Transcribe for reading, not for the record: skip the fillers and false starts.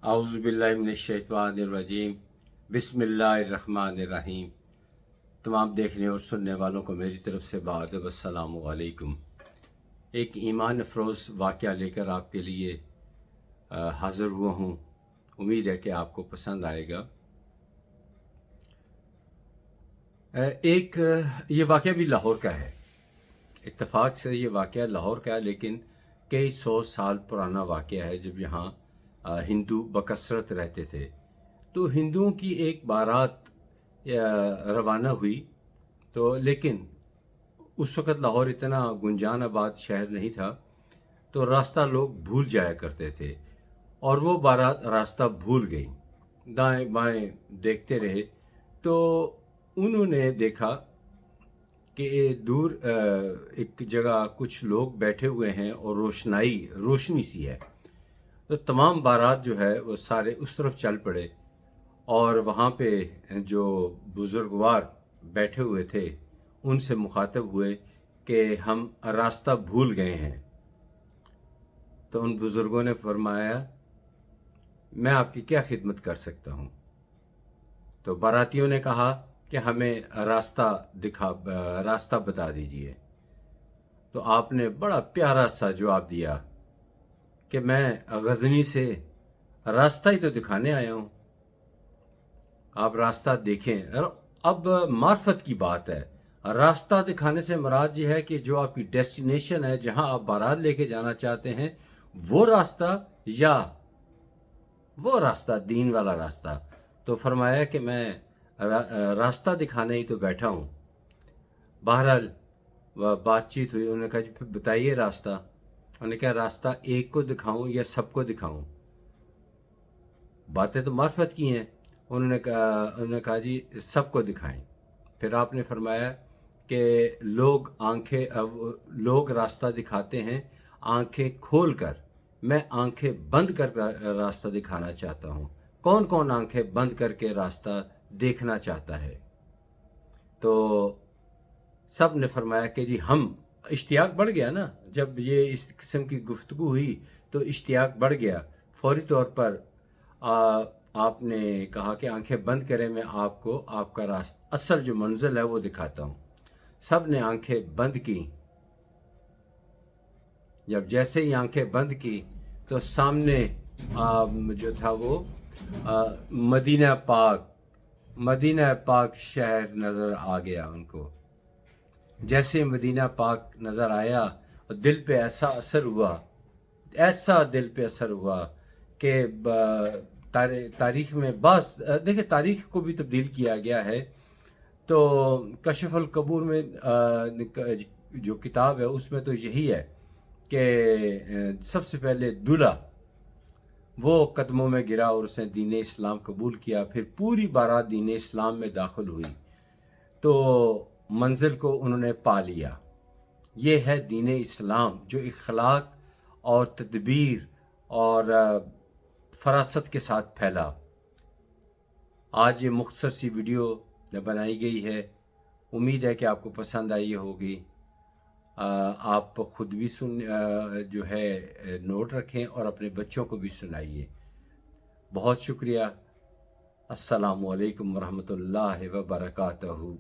आऊज़ुबिल्लाहिमिनश्शैतानिर्रजीम बिस्मिल्लाहिर्रहमानिर्रहीम। तमाम देखने और सुनने वालों को मेरी तरफ़ से बाद अस्सलामु अलैकुम। एक ईमान अफरोज़ वाक़या लेकर आपके लिए हाज़िर हुआ हूँ। उम्मीद है कि आपको पसंद आएगा। ये वाक़या भी लाहौर का है। इत्तफ़ाक़ से ये वाक़या लाहौर का है, लेकिन कई सौ साल पुराना वाक़या है जब यहाँ हिंदू बकसरत रहते थे। तो हिंदुओं की एक बारात रवाना हुई, तो लेकिन उस वक़्त लाहौर इतना गुंजान आबाद शहर नहीं था, तो रास्ता लोग भूल जाया करते थे और वो बारात रास्ता भूल गई। दाएं बाएं देखते रहे तो उन्होंने देखा कि दूर एक जगह कुछ लोग बैठे हुए हैं और रोशनी सी है। तो तमाम बारात जो है वो सारे उस तरफ चल पड़े और वहाँ पे जो बुज़ुर्गवार बैठे हुए थे उनसे मुखातब हुए कि हम रास्ता भूल गए हैं। तो उन बुज़ुर्गों ने फरमाया, मैं आपकी क्या खिदमत कर सकता हूँ। तो बारातियों ने कहा कि हमें रास्ता बता दीजिए। तो आपने बड़ा प्यारा सा जवाब दिया कि मैं गज़नी से रास्ता ही तो दिखाने आया हूँ, आप रास्ता देखें। अब मार्फत की बात है। रास्ता दिखाने से मुराद ये है कि जो आपकी डेस्टिनेशन है, जहाँ आप बारात लेके जाना चाहते हैं, वो रास्ता या वो रास्ता दीन वाला रास्ता। तो फरमाया कि मैं रास्ता दिखाने ही तो बैठा हूँ। बहरहाल बातचीत हुई। उन्होंने कहा, जी फिर बताइए रास्ता। उन्होंने कहा, रास्ता एक को दिखाऊं या सबको दिखाऊं। बातें तो मार्फत की हैं। उन्होंने कहा जी सबको दिखाएं। फिर आपने फरमाया कि लोग रास्ता दिखाते हैं आंखें खोल कर, मैं आंखें बंद कर रास्ता दिखाना चाहता हूँ। कौन कौन आंखें बंद करके रास्ता देखना चाहता है? तो सब ने फरमाया कि जी हम। इश्तियाक बढ़ गया ना, जब ये इस किस्म की गुफ्तगू हुई तो इश्तियाक बढ़ गया। फौरी तौर पर आपने कहा कि आंखें बंद करें, मैं आपको आपका रास्ता असल जो मंजिल है वो दिखाता हूँ। सब ने आंखें बंद की। जब जैसे ही आंखें बंद की तो सामने जो था वो मदीना पाक शहर नज़र आ गया उनको। जैसे मदीना पाक नज़र आया और दिल पे ऐसा दिल पे असर हुआ कि तारीख में बस देखिए, तारीख को भी तब्दील किया गया है। तो कशफुल कबूर में जो किताब है उसमें तो यही है कि सबसे पहले दूल्हा वो कदमों में गिरा और उसने दीन इस्लाम कबूल किया। फिर पूरी बारात दीन इस्लाम में दाखिल हुई तो मंजिल को उन्होंने पा लिया। ये है दीन इस्लाम जो इखलाक और तदबीर और फरासत के साथ फैला। आज ये मुख्तसर सी वीडियो बनाई गई है। उम्मीद है कि आपको पसंद आई होगी। आप ख़ुद भी जो है नोट रखें और अपने बच्चों को भी सुनाइए। बहुत शुक्रिया। अस्सलामु अलैकुम वरहमतुल्लाहि व बरकातहू।